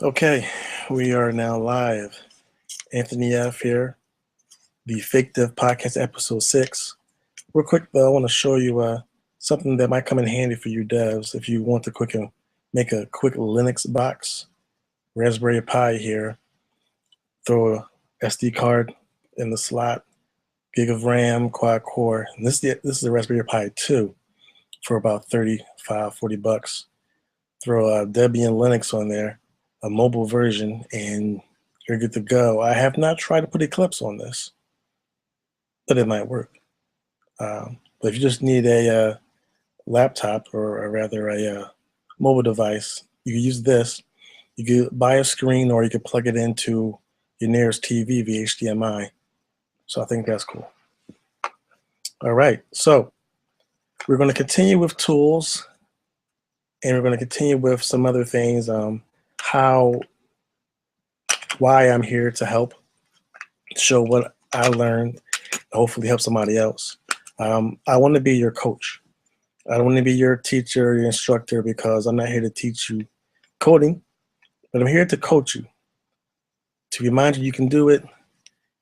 Okay, we are now live. Anthony F here, the Fake Dev Podcast, episode 6. Real quick though, I want to show you something that might come in handy for you devs if you want to make a quick Linux box. Raspberry Pi here. Throw a SD card in the slot, gig of RAM, quad core. And this is a Raspberry Pi 2 for about 35, 40 bucks. Throw a Debian Linux on there, a mobile version, and you're good to go. I have not tried to put Eclipse on this, but it might work. But if you just need a laptop, or rather a mobile device, you can use this. You could buy a screen, or you could plug it into your nearest TV via HDMI. So I think that's cool. All right, so we're going to continue with tools, and we're going to continue with some other things. Why I'm here to help, show what I learned, hopefully help somebody else. I want to be your coach. I don't want to be your teacher, your instructor, because I'm not here to teach you coding, but I'm here to coach you, to remind you can do it,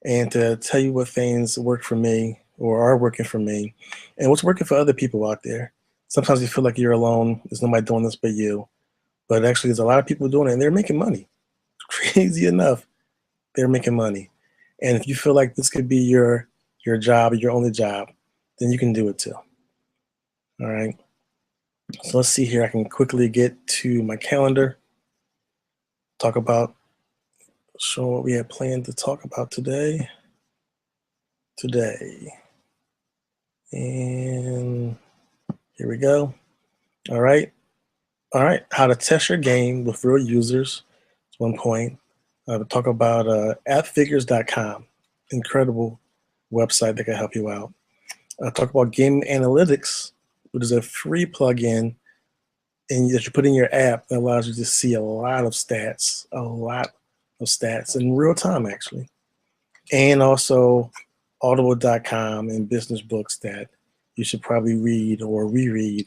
and to tell you what things work for me or are working for me, and what's working for other people out there. Sometimes you feel like you're alone. There's nobody doing this but you. But actually, there's a lot of people doing it, and they're making money. Crazy enough, they're making money. And if you feel like this could be your job, your only job, then you can do it too. All right. So let's see here. I can quickly get to my calendar, show what we had planned to talk about today. And here we go. All right. How to test your game with real users. That's one point. We'll talk about appfigures.com, incredible website that can help you out. I'll talk about game analytics, which is a free plugin and that you put in your app that allows you to see a lot of stats in real time, actually. And also audible.com and business books that you should probably read or reread,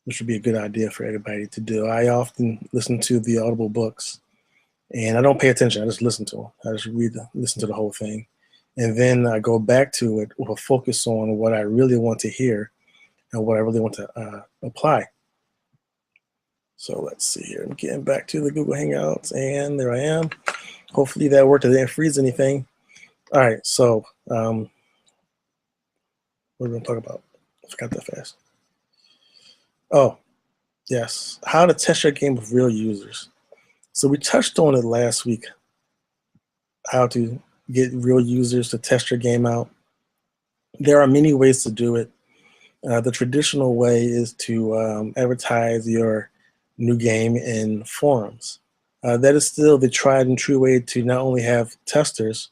which would be a good idea for everybody to do. I often listen to the Audible books, and I don't pay attention. I just listen to them. I just listen to the whole thing. And then I go back to it with a focus on what I really want to hear and what I really want to apply. So let's see here. I'm getting back to the Google Hangouts, and there I am. Hopefully that worked. I didn't freeze anything. All right, so what are we going to talk about? I forgot that fast. Oh, yes, how to test your game with real users. So we touched on it last week, how to get real users to test your game out. There are many ways to do it. The traditional way is to advertise your new game in forums. That is still the tried and true way to not only have testers,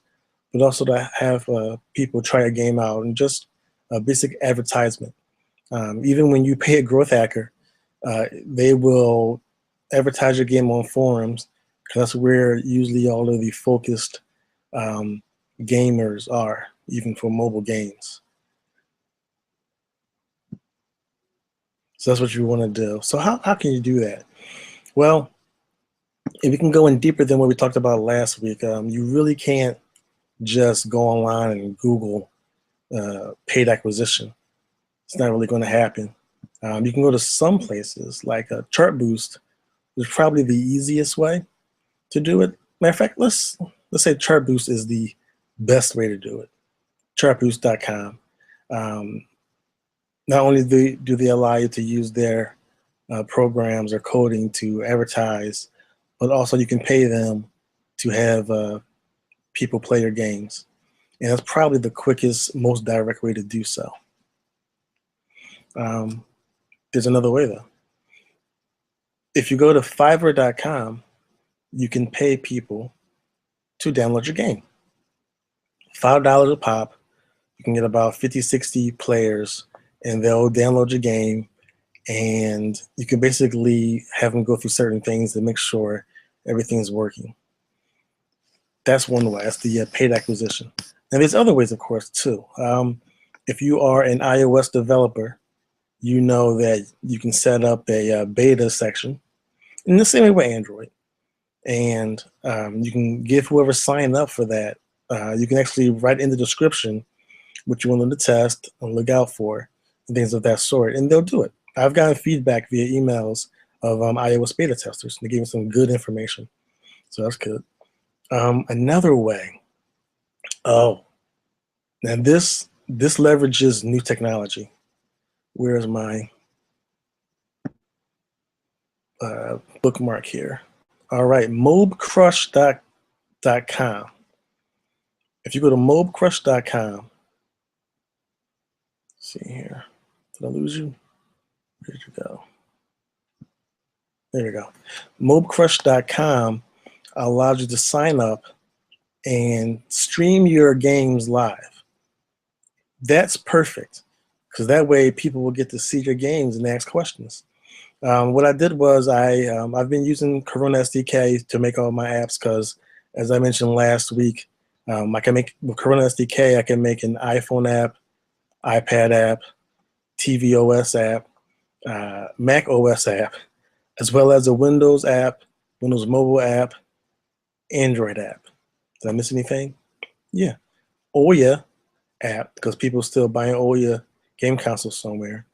but also to have people try a game out, and just a basic advertisement. Even when you pay a growth hacker, they will advertise your game on forums, because that's where usually all of the focused gamers are, even for mobile games. So that's what you want to do. So how can you do that? Well, if we can go in deeper than what we talked about last week, you really can't just go online and Google paid acquisition. It's not really going to happen. You can go to some places like Chartboost, which is probably the easiest way to do it. Matter of fact, let's say Chartboost is the best way to do it. Chartboost.com. Not only do they allow you to use their programs or coding to advertise, but also you can pay them to have people play your games. And that's probably the quickest, most direct way to do so. There's another way though. If you go to Fiverr.com, you can pay people to download your game. $5 a pop. You can get about 50, 60 players, and they'll download your game, and you can basically have them go through certain things to make sure everything's working. That's one way. That's the paid acquisition. Now, there's other ways, of course, too. If you are an iOS developer, you know that you can set up a beta section in the same way with Android. and you can give whoever signed up for that. You can actually write in the description what you want them to test and look out for, and things of that sort, and they'll do it. I've gotten feedback via emails of iOS beta testers. They gave me some good information, so that's good. Another way. Oh, now this leverages new technology. Where's my bookmark here? All right, mobcrush.com. If you go to mobcrush.com, see here. Did I lose you? Where did you go? There you go. Mobcrush.com allows you to sign up and stream your games live. That's perfect, because that way people will get to see your games and ask questions. What I did was I've been using Corona SDK to make all my apps, because as I mentioned last week, I can make with Corona SDK, I can make an iPhone app, iPad app, TV OS app, Mac OS app, as well as a Windows app, Windows mobile app, Android app. Did I miss anything? Yeah. Ouya app, because people are still buying Ouya game consoles somewhere,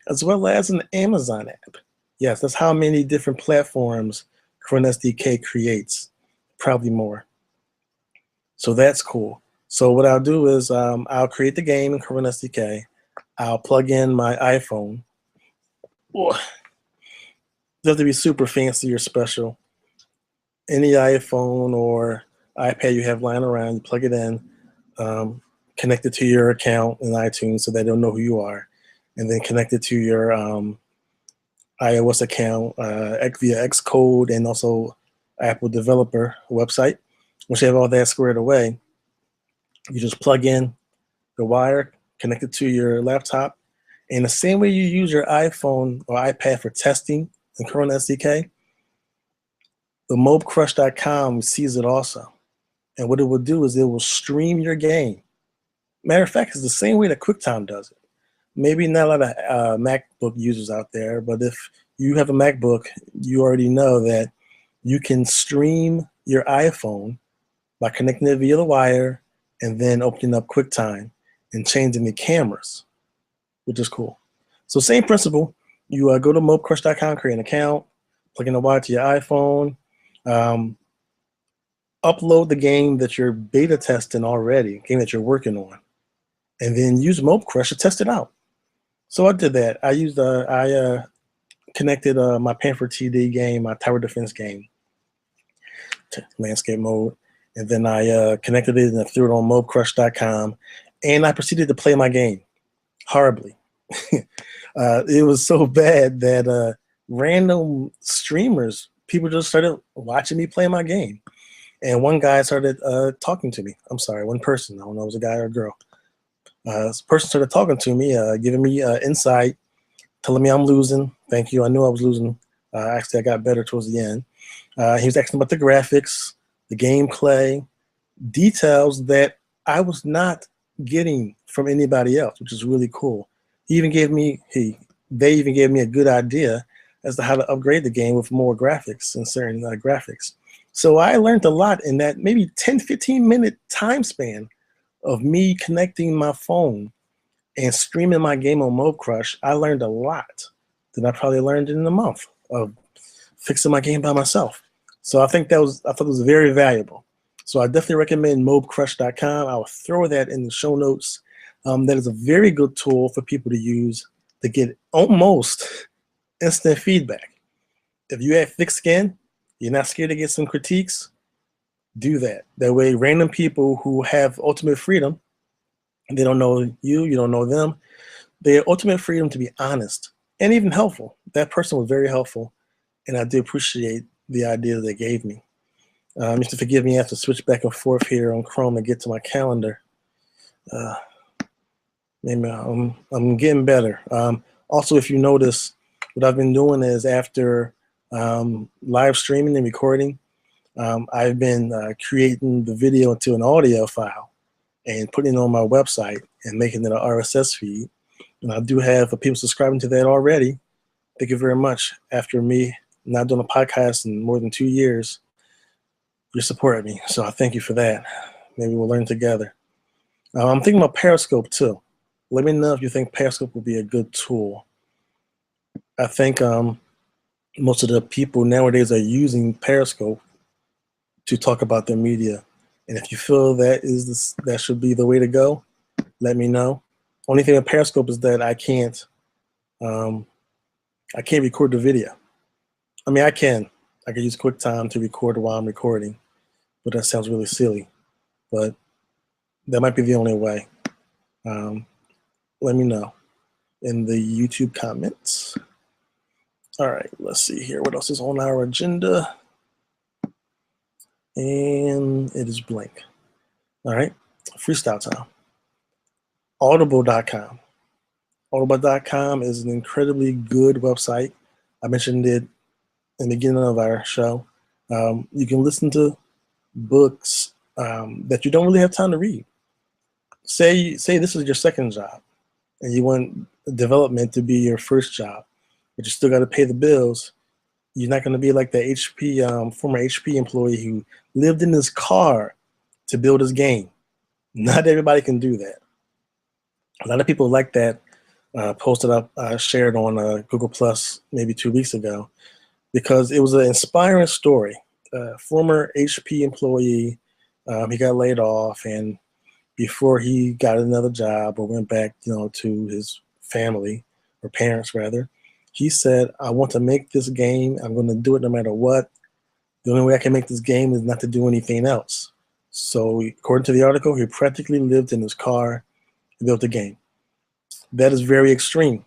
as well as an Amazon app. Yes, that's how many different platforms Corona SDK creates, probably more. So that's cool. So what I'll do is I'll create the game in Corona SDK. I'll plug in my iPhone. Oh, it doesn't have to be super fancy or special. Any iPhone or iPad you have lying around, you plug it in, connect it to your account in iTunes so they don't know who you are, and then connect it to your iOS account via Xcode and also Apple developer website. Once you have all that squared away, you just plug in the wire, connect it to your laptop, and the same way you use your iPhone or iPad for testing in Corona SDK, the mobcrush.com sees it also. And what it will do is it will stream your game. Matter of fact, it's the same way that QuickTime does it. Maybe not a lot of MacBook users out there, but if you have a MacBook, you already know that you can stream your iPhone by connecting it via the wire and then opening up QuickTime and changing the cameras, which is cool. So same principle, you go to mobcrush.com, create an account, plug in the wire to your iPhone, upload the game that you're beta testing already, game that you're working on, and then use MobeCrush to test it out. So I did that. I connected my Panther TD game, my tower defense game, to landscape mode, and then I connected it and I threw it on mobcrush.com, and I proceeded to play my game horribly. It was so bad that random streamers, people just started watching me play my game. And one guy started talking to me. I'm sorry, one person. I don't know if it was a guy or a girl. This person started talking to me, giving me insight, telling me I'm losing. Thank you. I knew I was losing. Actually, I got better towards the end. He was asking about the graphics, the gameplay, details that I was not getting from anybody else, which is really cool. He even gave me, they even gave me a good idea as to how to upgrade the game with more graphics and certain graphics. So I learned a lot in that maybe 10, 15 minute time span of me connecting my phone and streaming my game on MobeCrush. I learned a lot that I probably learned in a month of fixing my game by myself. So I thought it was very valuable. So I definitely recommend mobecrush.com. I will throw that in the show notes. That is a very good tool for people to use to get almost instant feedback. If you have thick skin, you're not scared to get some critiques, do that. That way, random people who have ultimate freedom, they don't know you, you don't know them, they have ultimate freedom to be honest and even helpful. That person was very helpful, and I do appreciate the idea they gave me. You have to forgive me, I have to switch back and forth here on Chrome and get to my calendar. Maybe I'm getting better. Also, if you notice, what I've been doing is after live streaming and recording, I've been creating the video into an audio file and putting it on my website and making it an RSS feed. And I do have people subscribing to that already. Thank you very much. After me not doing a podcast in more than 2 years, you're supporting me, so I thank you for that. Maybe we'll learn together. I'm thinking about Periscope too. Let me know if you think Periscope would be a good tool. I think most of the people nowadays are using Periscope to talk about their media, and if you feel that should be the way to go, let me know. Only thing with Periscope is that um, I can't record the video. I mean, I can use QuickTime to record while I'm recording, but that sounds really silly. But that might be the only way. Let me know in the YouTube comments. All right, let's see here. What else is on our agenda? And it is blank. All right, freestyle time. Audible.com. Audible.com is an incredibly good website. I mentioned it in the beginning of our show. You can listen to books that you don't really have time to read. Say this is your second job, and you want development to be your first job, but you still got to pay the bills. You're not going to be like the former HP employee who lived in his car to build his game. Not everybody can do that. A lot of people like that posted up, shared on Google Plus maybe 2 weeks ago, because it was an inspiring story. Former HP employee, he got laid off, and before he got another job or went back, to his family or parents rather, he said, "I want to make this game. I'm going to do it no matter what. The only way I can make this game is not to do anything else." So, according to the article, he practically lived in his car and built a game. That is very extreme.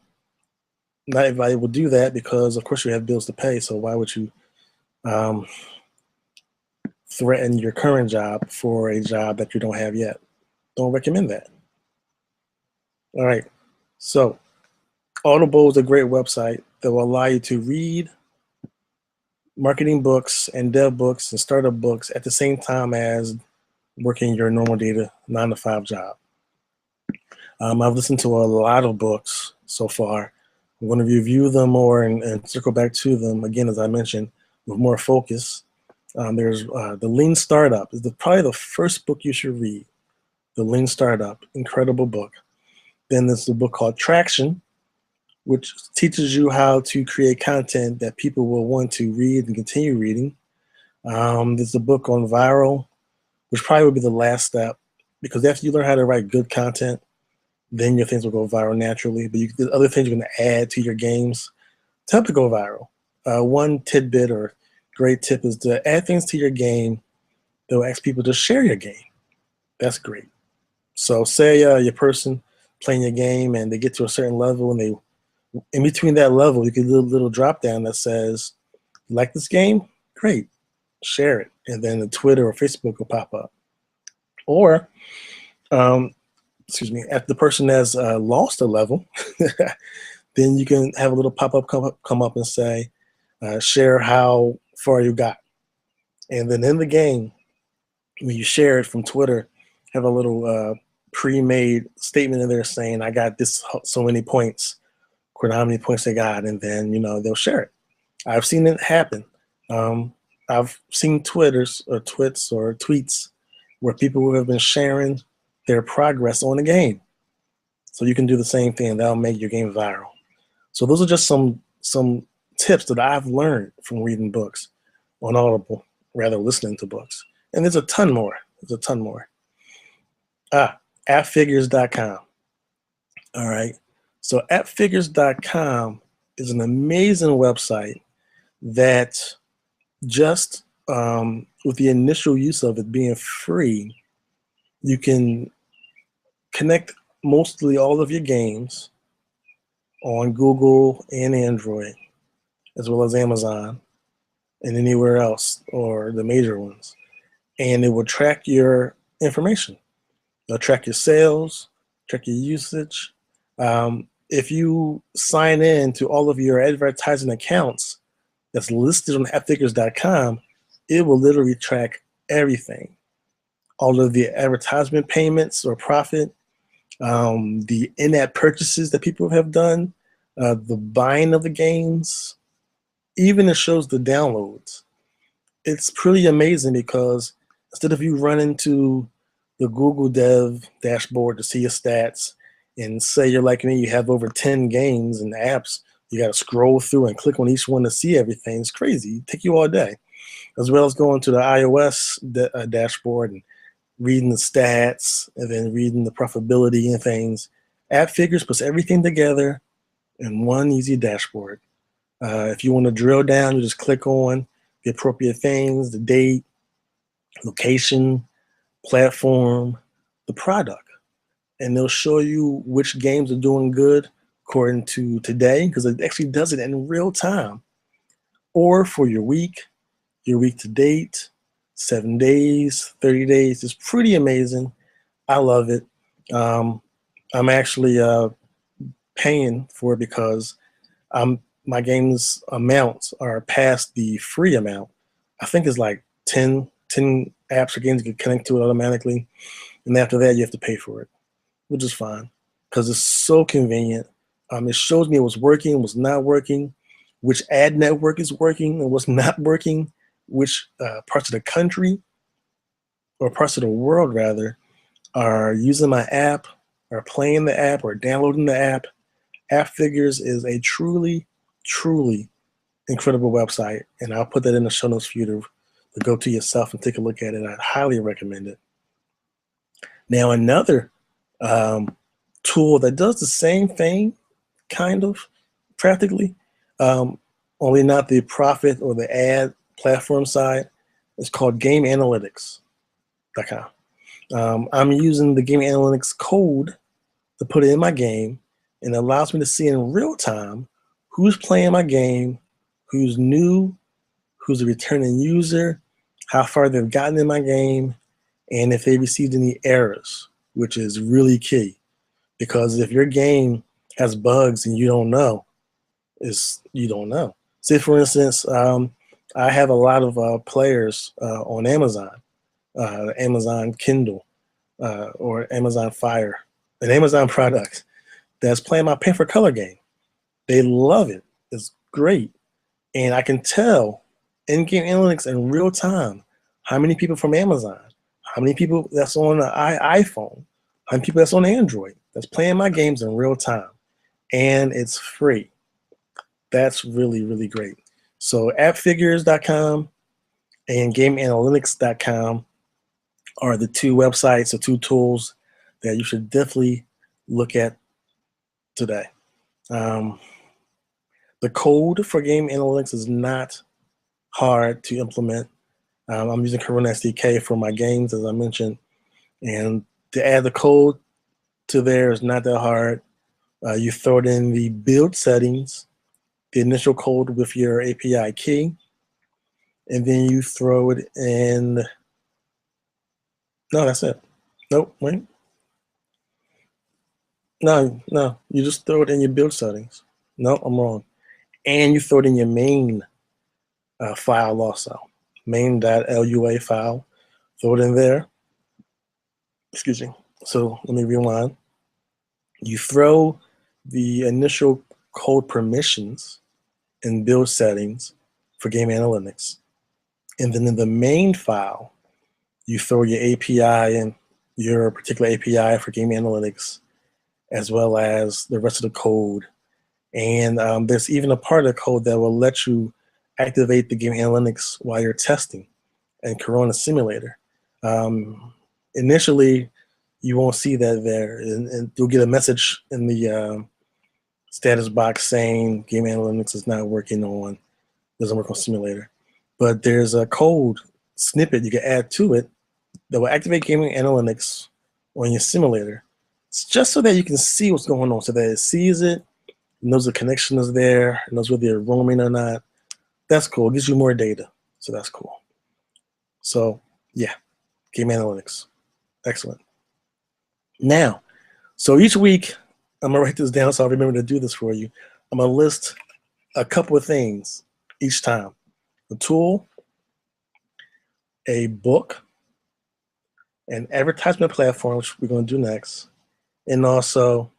Not everybody will do that because, of course, you have bills to pay. So why would you threaten your current job for a job that you don't have yet? Don't recommend that. All right. So Audible is a great website that will allow you to read marketing books and dev books and startup books at the same time as working your normal 9-to-5 job. I've listened to a lot of books so far. I'm going to review them more and circle back to them again, as I mentioned, with more focus. There's The Lean Startup is probably the first book you should read. The Lean Startup, incredible book. Then there's the book called Traction, which teaches you how to create content that people will want to read and continue reading. There's a book on Viral, which probably would be the last step, because after you learn how to write good content, then your things will go viral naturally. But there's other things you're going to add to your games to help it go viral. One tidbit or great tip is to add things to your game that will ask people to share your game. That's great. So say your person playing your game and they get to a certain level, and in between that level, you can do a little drop down that says, "You like this game? Great, share it." And then the Twitter or Facebook will pop up. Or, if the person has lost a level, then you can have a little pop-up come up and say, share how far you got. And then in the game, when you share it from Twitter, have a little pre-made statement in there saying, "I got this so many points," according to how many points they got, and then they'll share it. I've seen it happen. I've seen twits or tweets where people who have been sharing their progress on the game. So you can do the same thing. That'll make your game viral. So those are just some tips that I've learned from reading books on Audible, rather listening to books. And there's a ton more. Appfigures.com. All right. So appfigures.com is an amazing website that just with the initial use of it being free, you can connect mostly all of your games on Google and Android, as well as Amazon and anywhere else, or the major ones. And it will track your information. It'll track your sales, track your usage. If you sign in to all of your advertising accounts that's listed on appfigures.com, it will literally track everything. All of the advertisement payments or profit, the in-app purchases that people have done, the buying of the games, even it shows the downloads. it's pretty amazing because instead of you running to the Google Dev dashboard to see your stats, and say you're like me, you have over 10 games and apps, you got to scroll through and click on each one to see everything. It's crazy. It take you all day, as well as going to the iOS dashboard and reading the stats and then reading the profitability and things. App Figures puts everything together in one easy dashboard. If you want to drill down, you just click on the appropriate things, the date, location, platform, the product, and they'll show you which games are doing good according to today, because it actually does it in real time, or for your week to date, 7 days, 30 days. It's pretty amazing. I love it. I'm actually paying for it because my game's amounts are past the free amount. I think it's like 10 apps or games get connect to it automatically. And after that, you have to pay for it, which is fine because it's so convenient. It shows me what's working, what's not working, which ad network is working and what's not working, which parts of the country or parts of the world, rather, are using my app, are playing the app, or downloading the app. App Figures is a truly, truly incredible website, and I'll put that in the show notes for you to go to yourself and take a look at it. I'd highly recommend it. Now, another tool that does the same thing, kind of, practically, only not the profit or the ad platform side, is called GameAnalytics.com. I'm using the Game Analytics code to put it in my game, and it allows me to see in real time who's playing my game, who's new, who's a returning user, how far they've gotten in my game, and if they received any errors, which is really key. Because if your game has bugs and you don't know, you don't know. Say, for instance, I have a lot of players on Amazon, Amazon Kindle, or Amazon Fire, an Amazon product that's playing my Pen for Color game. They love it. It's great. And I can tell in-game analytics in real time how many people from Amazon, how many people that's on the iPhone, how many people that's on Android that's playing my games in real time. And it's free. That's really, really great. So appfigures.com and gameanalytics.com are the two websites, the two tools that you should definitely look at today. The code for Game Analytics is not hard to implement. I'm using Corona SDK for my games, as I mentioned, and to add the code to there is not that hard. You throw it in the build settings, the initial code with your API key, and then you throw it in. No, that's it. Nope, wait. No, you just throw it in your build settings. No, I'm wrong. And you throw it in your main file also, main.lua file. Throw it in there. Excuse me. So let me rewind. You throw the initial code permissions in build settings for Game Analytics. And then in the main file, you throw your API in, your particular API for Game Analytics, as well as the rest of the code. And there's even a part of the code that will let you activate the Game Analytics while you're testing in Corona Simulator. Initially, you won't see that there, and you'll get a message in the status box saying Game Analytics is not working on, doesn't work on Simulator. But there's a code snippet you can add to it that will activate Game Analytics on your simulator. It's just so that you can see what's going on, so that it sees it, knows the connection is there, knows whether you're roaming or not. That's cool. It gives you more data, so that's cool. So yeah, Game Analytics, excellent. Now, so each week, I'm gonna write this down so I remember to do this for you. I'm gonna list a couple of things each time: a tool, a book, an advertisement platform, which we're gonna do next, and also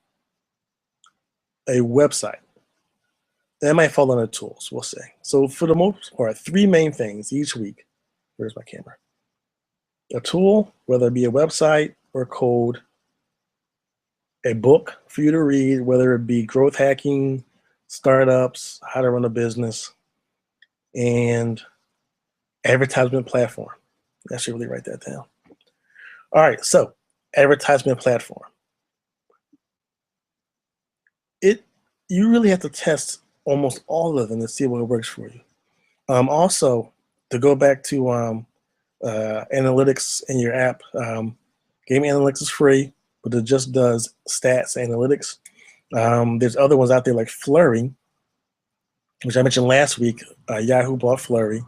a website. That might fall under tools, we'll say. So for the most part, 3 main things each week: Where's my camera? A tool, whether it be a website or code, a book for you to read, whether it be growth hacking, startups, how to run a business, and advertisement platform. I should really write that down. All right, so advertisement platform. You really have to test almost all of them to see what works for you. Also, to go back to analytics in your app, Game Analytics is free, but it just does stats analytics. There's other ones out there like Flurry, which I mentioned last week. Yahoo bought Flurry.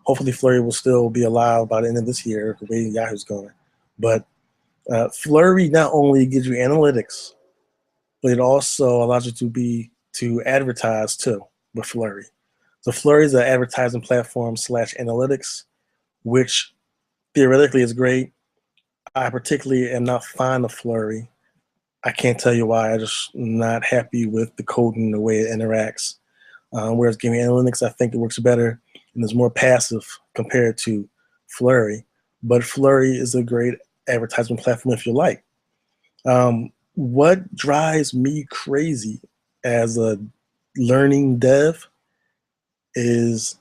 Hopefully Flurry will still be alive by the end of this year, the way Yahoo's going. But Flurry not only gives you analytics, but it also allows you to advertise too with Flurry. So Flurry is an advertising platform / analytics, which theoretically is great. I particularly am not fond of Flurry. I can't tell you why. I'm just not happy with the code and the way it interacts. Whereas Game Analytics, I think it works better and is more passive compared to Flurry. But Flurry is a great advertisement platform if you like. What drives me crazy as a learning dev is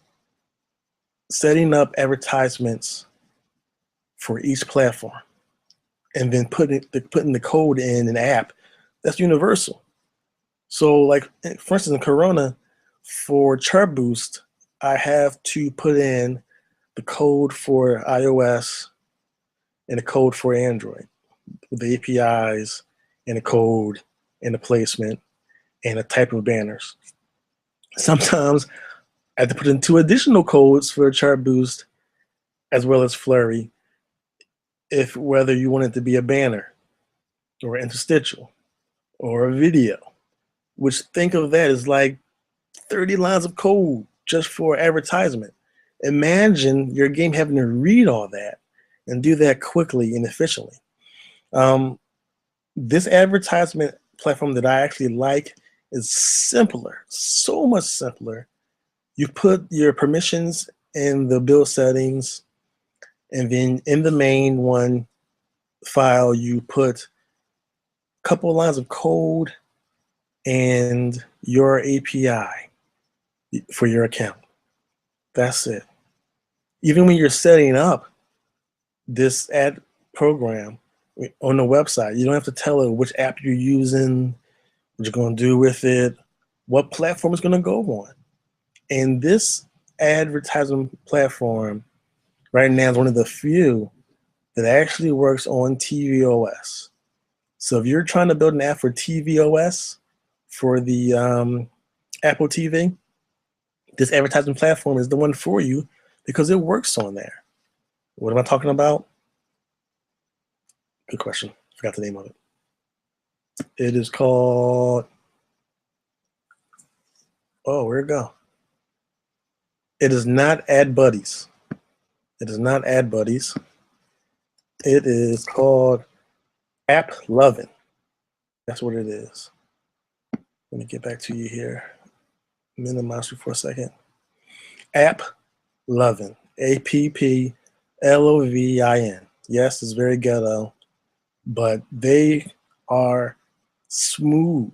setting up advertisements for each platform and then putting the code in an app that's universal. So like, for instance, in Corona, for Chartboost, I have to put in the code for iOS and the code for Android, with the APIs and the code and the placement and the type of banners. Sometimes I have to put in 2 additional codes for Chartboost as well as Flurry, if whether you want it to be a banner or an interstitial or a video, which think of that as like 30 lines of code just for advertisement. Imagine your game having to read all that and do that quickly and efficiently. This advertisement platform that I actually like is simpler, so much simpler. You put your permissions in the build settings, and then in the main one file, you put a couple of lines of code and your API for your account. That's it. Even when you're setting up this ad program on the website, you don't have to tell it which app you're using, what you're going to do with it, what platform it's going to go on. And this advertising platform right now is one of the few that actually works on tvOS. So if you're trying to build an app for tvOS for the Apple TV, this advertising platform is the one for you because it works on there. What am I talking about? Good question. Forgot the name of it. It is called, oh, where'd it go? It is not AdBuddies. It is not AdBuddies. It is called AppLovin. That's what it is. Let me get back to you here. Minimize you for a second. AppLovin. AppLovin. Yes, it's very ghetto, but they are smooth,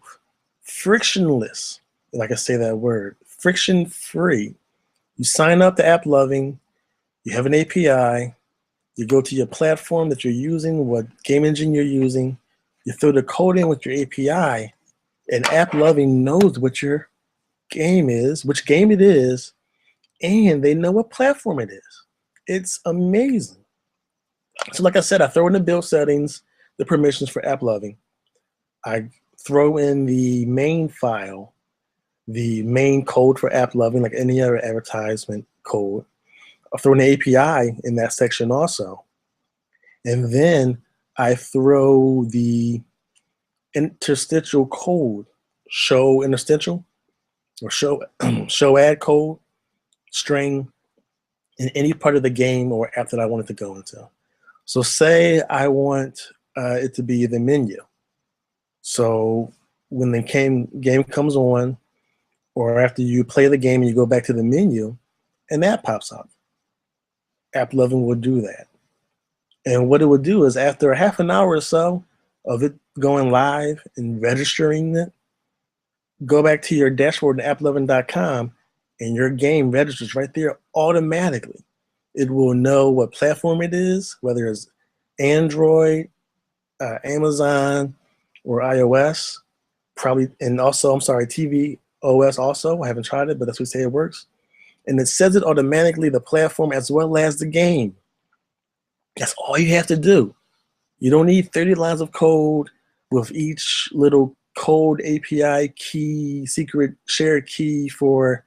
frictionless. Like I say that word, friction-free. You sign up to AppLovin. You have an API. You go to your platform that you're using, what game engine you're using. You throw the code in with your API, and AppLovin knows what your game is, which game it is, and they know what platform it is. It's amazing. So like I said, I throw in the build settings, the permissions for AppLovin. I throw in the main file, the main code for AppLovin, like any other advertisement code. I throw in the API in that section also. And then I throw the interstitial code, show interstitial, or show ad code, string, in any part of the game or app that I want it to go into. So say I want it to be the menu. So when the game comes on, or after you play the game and you go back to the menu, an app pops up. AppLovin will do that. And what it would do is after a half an hour or so of it going live and registering it, go back to your dashboard in app11.com and your game registers right there automatically. It will know what platform it is, whether it's Android, Amazon, or iOS. Probably, and also, I'm sorry, TV OS also. I haven't tried it, but that's what they say it works. And it says it automatically, the platform as well as the game. That's all you have to do. You don't need 30 lines of code with each little code API key, secret shared key for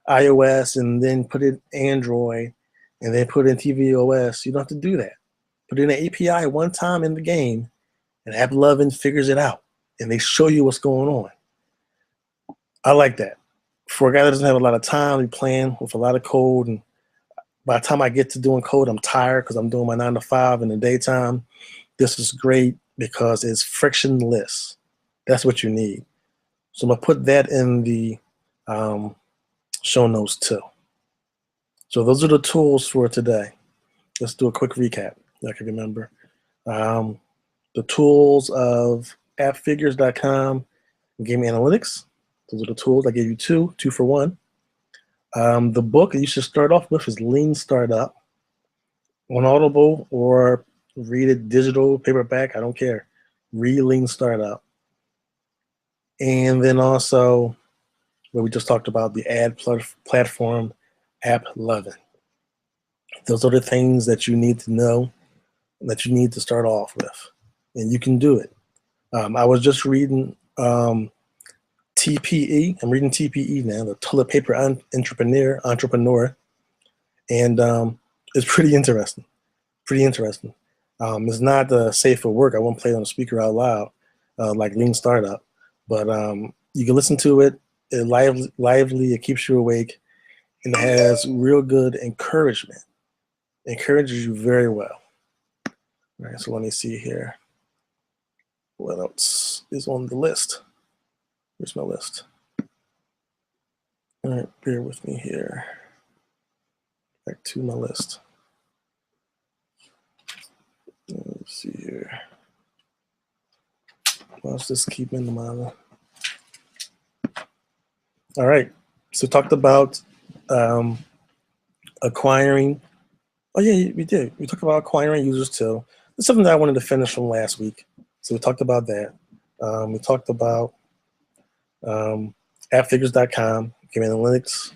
iOS, and then put it Android, and then put in tvOS. You don't have to do that. Put in an API one time in the game, and AppLovin figures it out, and they show you what's going on. I like that. For a guy that doesn't have a lot of time, he's playing with a lot of code, and by the time I get to doing code, I'm tired because I'm doing my 9 to 5 in the daytime. This is great because it's frictionless. That's what you need. So I'm gonna put that in the show notes too. So those are the tools for today. Let's do a quick recap. I can remember. The tools of appfigures.com, Game Analytics. Those are the tools. I gave you two for one. The book that you should start off with is Lean Startup on Audible, or read it digital, paperback, I don't care. Read Lean Startup. And then also, what we just talked about, the ad platform, AppLovin. Those are the things that you need to know, that you need to start off with. And you can do it. I was just reading TPE. I'm reading TPE now, the Toilet Paper Entrepreneur. And it's pretty interesting. It's not safe for work. I won't play it on the speaker out loud like Lean Startup. But you can listen to it. It's lively. It keeps you awake. And it has real good encouragement. It encourages you very well. All right, so let me see here. What else is on the list? Where's my list? All right, bear with me here. Back to my list. Let's see here. Let's just keep in mind. All right, so talked about acquiring. Oh yeah, we did. We talked about acquiring users too. It's something that I wanted to finish from last week. So we talked about that. We talked about appfigures.com, Game Analytics,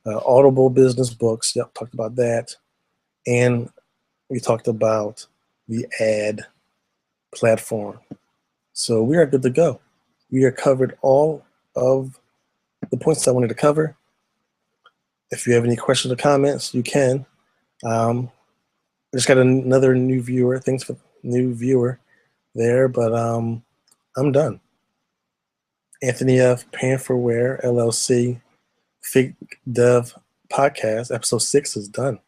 Audible business books. Yep, talked about that. And we talked about the ad platform. So we are good to go. We are covered all of the points I wanted to cover. If you have any questions or comments, you can. I just got another new viewer. Thanks for new viewer there, but I'm done. Anthony F. Pantherware LLC Fig Dev Podcast, episode 6 is done.